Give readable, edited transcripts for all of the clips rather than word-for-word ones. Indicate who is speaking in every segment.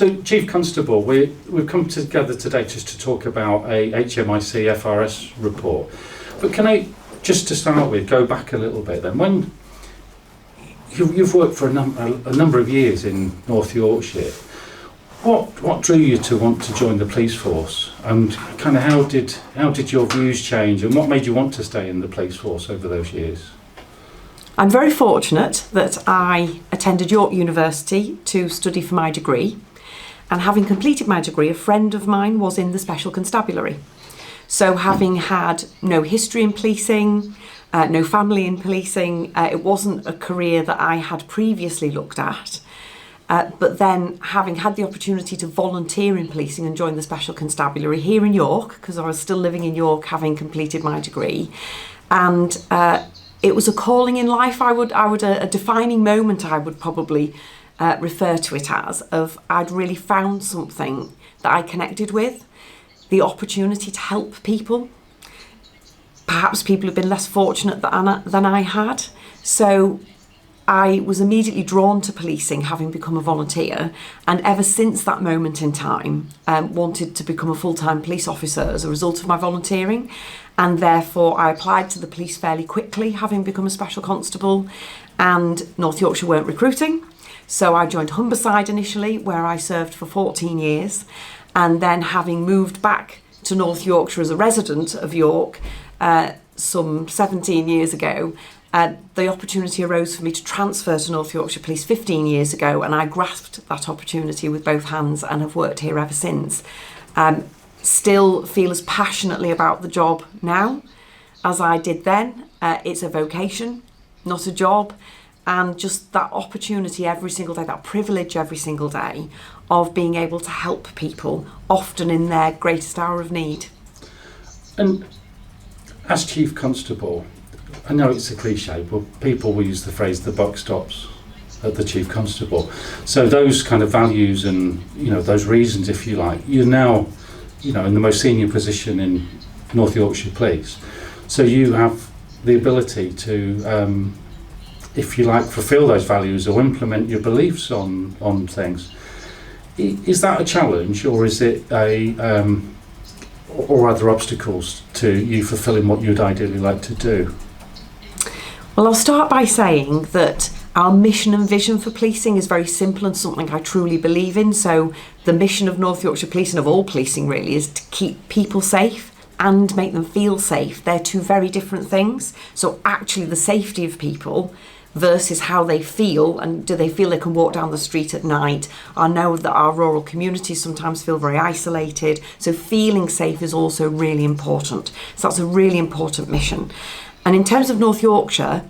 Speaker 1: So, Chief Constable, we've come together today just to talk about a HMICFRS report. But can I, just to start with, go back a little bit then? When you've worked for a number of years in North Yorkshire, what drew you to want to join the police force? And kind of how did your views change, and what made you want to stay in the police force over those years?
Speaker 2: I'm very fortunate that I attended York University to study for my degree. And having completed my degree, a friend of mine was in the Special Constabulary. So having had no history in policing, no family in policing, it wasn't a career that I had previously looked at. But then having had the opportunity to volunteer in policing and join the Special Constabulary here in York, because I was still living in York having completed my degree, and it was a calling in life. A defining moment I would probably refer to it as, of I'd really found something that I connected with, the opportunity to help people. Perhaps people have been less fortunate than I had. So I was immediately drawn to policing, having become a volunteer, and ever since that moment in time, wanted to become a full-time police officer as a result of my volunteering. And therefore I applied to the police fairly quickly, having become a special constable, and North Yorkshire weren't recruiting. So I joined Humberside initially, where I served for 14 years. And then having moved back to North Yorkshire as a resident of York some 17 years ago, the opportunity arose for me to transfer to North Yorkshire Police 15 years ago, and I grasped that opportunity with both hands and have worked here ever since. Still feel as passionately about the job now as I did then. It's a vocation, not a job. And just that opportunity every single day, that privilege every single day of being able to help people, often in their greatest hour of need.
Speaker 1: And as Chief Constable, I know it's a cliche, but people will use the phrase "the buck stops at the Chief Constable." So those kind of values and those reasons, if you like, you're now in the most senior position in North Yorkshire Police. So you have the ability to if you like, fulfil those values or implement your beliefs on things. Is that a challenge, or is it or are there obstacles to you fulfilling what you'd ideally like to do?
Speaker 2: Well, I'll start by saying that our mission and vision for policing is very simple and something I truly believe in. So the mission of North Yorkshire Police, and of all policing really, is to keep people safe and make them feel safe. They're two very different things. So actually the safety of people versus how they feel, and do they feel they can walk down the street at night? I know that our rural communities sometimes feel very isolated, so feeling safe is also really important. So that's a really important mission. And in terms of North Yorkshire,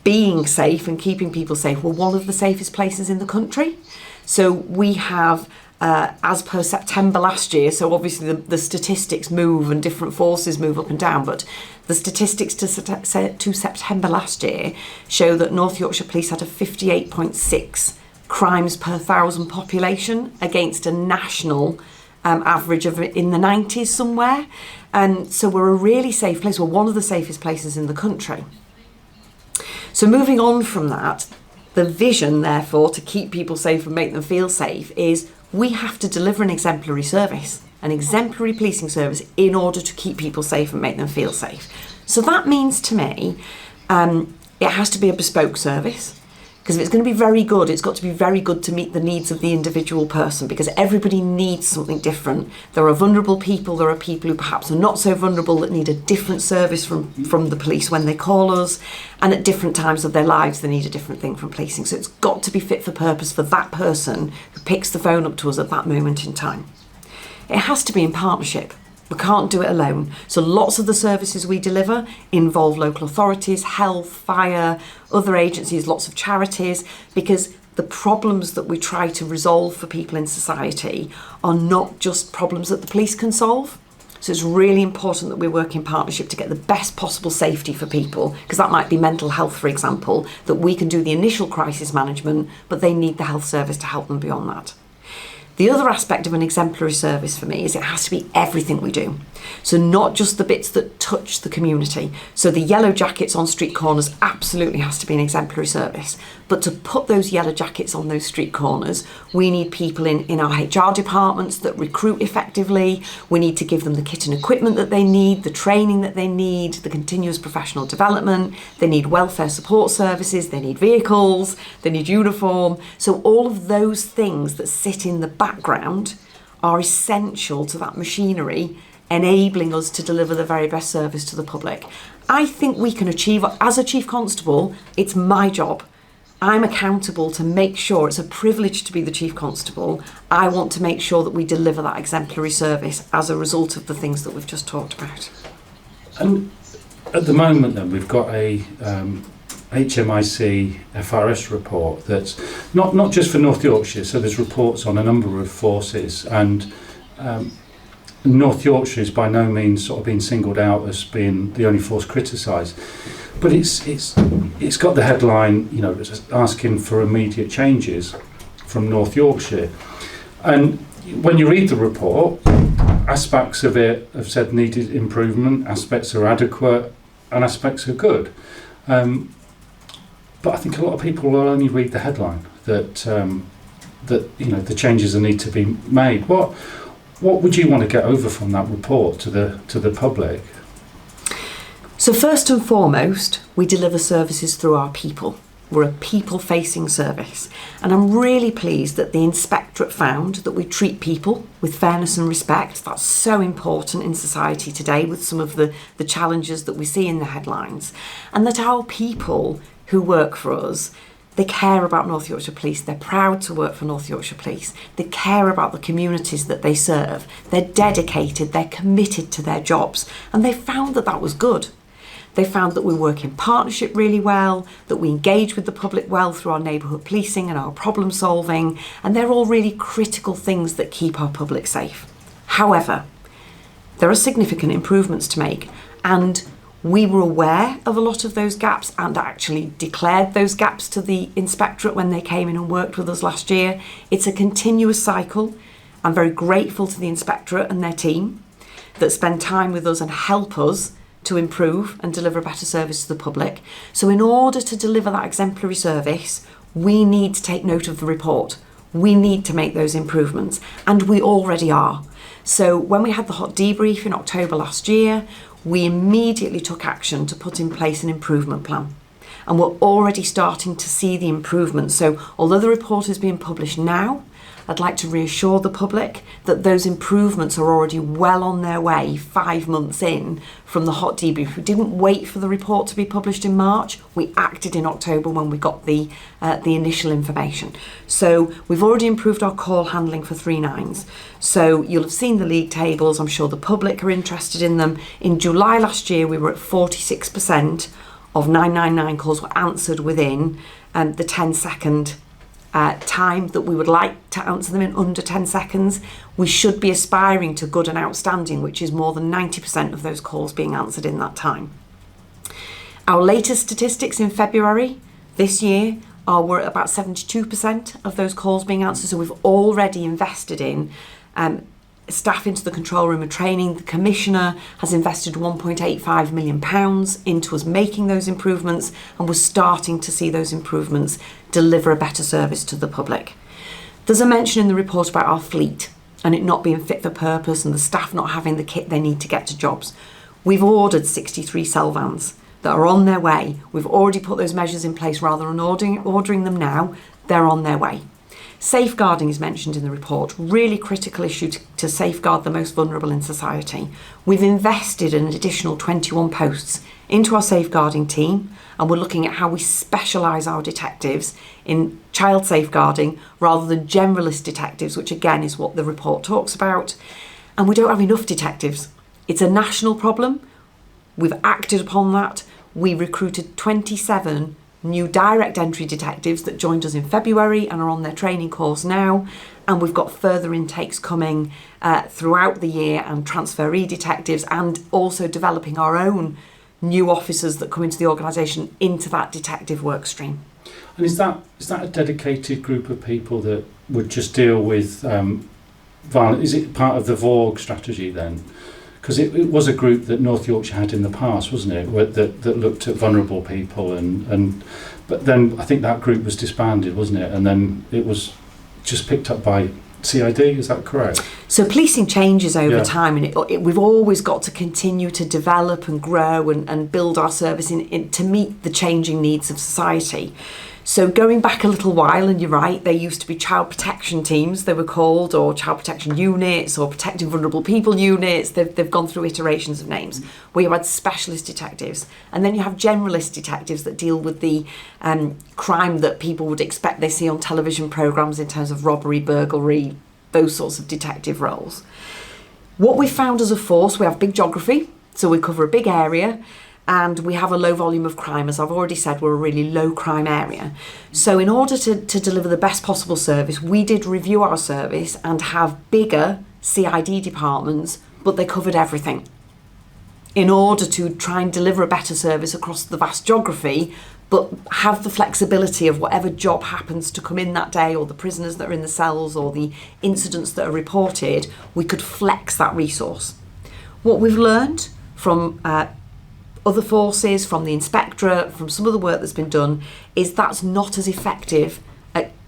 Speaker 2: being safe and keeping people safe, we're one of the safest places in the country. So we have, as per September last year, so obviously the statistics move and different forces move up and down, but the statistics to September last year show that North Yorkshire Police had a 58.6 crimes per 1,000 population against a national average of in the 90s somewhere. And so we're a really safe place. We're one of the safest places in the country. So moving on from that, the vision, therefore, to keep people safe and make them feel safe is we have to deliver an exemplary service, an exemplary policing service, in order to keep people safe and make them feel safe. So that means to me, it has to be a bespoke service, because if it's going to be very good, it's got to be very good to meet the needs of the individual person, because everybody needs something different. There are vulnerable people, there are people who perhaps are not so vulnerable that need a different service from the police when they call us, and at different times of their lives they need a different thing from policing. So it's got to be fit for purpose for that person who picks the phone up to us at that moment in time. It has to be in partnership. We can't do it alone. So lots of the services we deliver involve local authorities, health, fire, other agencies, lots of charities, because the problems that we try to resolve for people in society are not just problems that the police can solve. So it's really important that we work in partnership to get the best possible safety for people, because that might be mental health, for example, that we can do the initial crisis management, but they need the health service to help them beyond that. The other aspect of an exemplary service for me is it has to be everything we do. So not just the bits that touch the community. So the yellow jackets on street corners absolutely has to be an exemplary service. But to put those yellow jackets on those street corners, we need people in our HR departments that recruit effectively. We need to give them the kit and equipment that they need, the training that they need, the continuous professional development. They need welfare support services, they need vehicles, they need uniform. So all of those things that sit in the background are essential to that machinery, enabling us to deliver the very best service to the public. I think we can achieve, as a Chief Constable, it's my job. I'm accountable to make sure, it's a privilege to be the Chief Constable. I want to make sure that we deliver that exemplary service as a result of the things that we've just talked about.
Speaker 1: And at the moment then, we've got a HMICFRS report that's not just for North Yorkshire, so there's reports on a number of forces, and North Yorkshire is by no means sort of being singled out as being the only force criticised, but it's got the headline, you know, asking for immediate changes from North Yorkshire. And when you read the report, aspects of it have said needed improvement, aspects are adequate, and aspects are good. But I think a lot of people will only read the headline that you know the changes that need to be made. What would you want to get over from that report to the public?
Speaker 2: So first and foremost, we deliver services through our people. We're a people-facing service. And I'm really pleased that the Inspectorate found that we treat people with fairness and respect. That's so important in society today with some of the challenges that we see in the headlines. And that our people who work for us, they care about North Yorkshire Police. They're proud to work for North Yorkshire Police. They care about the communities that they serve. They're dedicated, they're committed to their jobs. And they found that that was good. They found that we work in partnership really well, that we engage with the public well through our neighbourhood policing and our problem solving, and they're all really critical things that keep our public safe. However, there are significant improvements to make, and we were aware of a lot of those gaps and actually declared those gaps to the Inspectorate when they came in and worked with us last year. It's a continuous cycle. I'm very grateful to the Inspectorate and their team that spend time with us and help us to improve and deliver a better service to the public. So in order to deliver that exemplary service, we need to take note of the report. We need to make those improvements, and we already are. So when we had the hot debrief in October last year, we immediately took action to put in place an improvement plan. And we're already starting to see the improvements. So although the report is being published now, I'd like to reassure the public that those improvements are already well on their way 5 months in from the hot debrief. We didn't wait for the report to be published in March. We acted in October when we got the initial information. So we've already improved our call handling for 3-9s. So you'll have seen the league tables. I'm sure the public are interested in them. In July last year, we were at 46% of 999 calls were answered within the 10-second time that we would like to answer them in under 10 seconds. We should be aspiring to good and outstanding, which is more than 90% of those calls being answered in that time. Our latest statistics in February this year we're at about 72% of those calls being answered. So we've already invested in staff into the control room and training. The Commissioner has invested £1.85 million into us making those improvements, and we're starting to see those improvements deliver a better service to the public. There's a mention in the report about our fleet and it not being fit for purpose and the staff not having the kit they need to get to jobs. We've ordered 63 cell vans that are on their way. We've already put those measures in place rather than ordering them now. They're on their way. Safeguarding is mentioned in the report, really critical issue to safeguard the most vulnerable in society. We've invested in an additional 21 posts into our safeguarding team, and we're looking at how we specialise our detectives in child safeguarding rather than generalist detectives, which again is what the report talks about. And we don't have enough detectives. It's a national problem. We've acted upon that. We recruited 27 new direct entry detectives that joined us in February and are on their training course now, and we've got further intakes coming throughout the year, and transferee detectives, and also developing our own new officers that come into the organisation into that detective work stream.
Speaker 1: And is that a dedicated group of people that would just deal with violence? Is it part of the VORG strategy then? because it was a group that North Yorkshire had in the past, wasn't it? That looked at vulnerable people, but then I think that group was disbanded, wasn't it? And then it was just picked up by CID, is that correct?
Speaker 2: So policing changes over time, and we've always got to continue to develop and grow and build our service to meet the changing needs of society. So going back a little while, and you're right, there used to be child protection teams, they were called, or child protection units, or protecting vulnerable people units. They've gone through iterations of names, where you had specialist detectives, and then you have generalist detectives that deal with the crime that people would expect they see on television programmes in terms of robbery, burglary, those sorts of detective roles. What we found as a force, we have big geography, so we cover a big area, and we have a low volume of crime. As I've already said, we're a really low crime area. So in order to deliver the best possible service, we did review our service and have bigger CID departments, but they covered everything, in order to try and deliver a better service across the vast geography, but have the flexibility of whatever job happens to come in that day, or the prisoners that are in the cells, or the incidents that are reported, we could flex that resource. What we've learned from other forces, from the inspectorate, from some of the work that's been done, is that's not as effective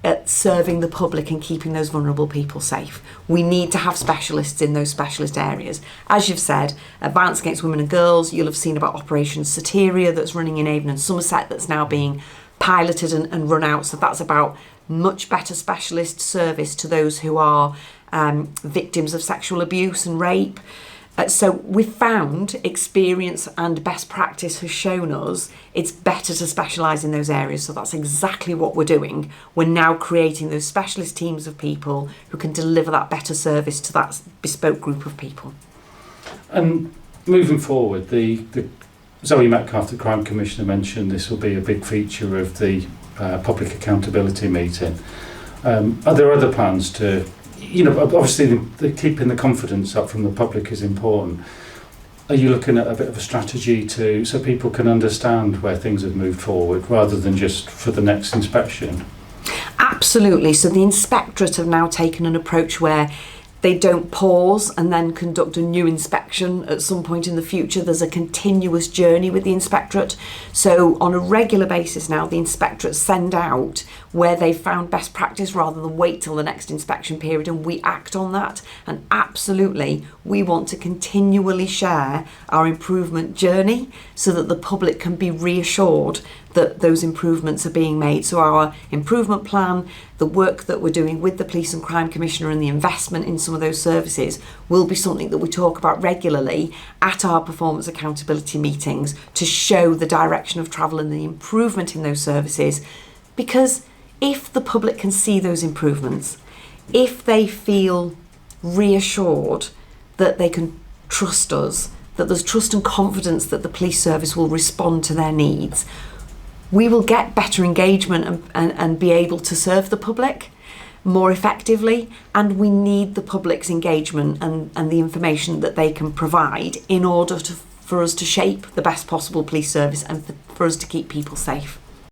Speaker 2: at serving the public and keeping those vulnerable people safe. We need to have specialists in those specialist areas. As you've said, violence against women and girls, you'll have seen about Operation Soteria that's running in Avon and Somerset, that's now being piloted and run out. So that's about much better specialist service to those who are victims of sexual abuse and rape. So we've found experience and best practice has shown us it's better to specialise in those areas. So that's exactly what we're doing. We're now creating those specialist teams of people who can deliver that better service to that bespoke group of people.
Speaker 1: And moving forward, the Zoe Metcalfe, the Crime Commissioner, mentioned this will be a big feature of the public accountability meeting. Are there other plans to... obviously the keeping the confidence up from the public is important. Are you looking at a bit of a strategy so people can understand where things have moved forward, rather than just for the next inspection?
Speaker 2: Absolutely. So the inspectorate have now taken an approach where they don't pause and then conduct a new inspection at some point in the future. There's a continuous journey with the inspectorate. So on a regular basis now, the inspectorate send out where they've found best practice, rather than wait till the next inspection period, and we act on that. And absolutely, we want to continually share our improvement journey so that the public can be reassured that those improvements are being made. So our improvement plan, the work that we're doing with the Police and Crime Commissioner, and the investment in some of those services will be something that we talk about regularly at our performance accountability meetings, to show the direction of travel and the improvement in those services. Because if the public can see those improvements, if they feel reassured that they can trust us, that there's trust and confidence that the police service will respond to their needs, we will get better engagement and be able to serve the public more effectively. And we need the public's engagement and the information that they can provide in order for us to shape the best possible police service and for us to keep people safe.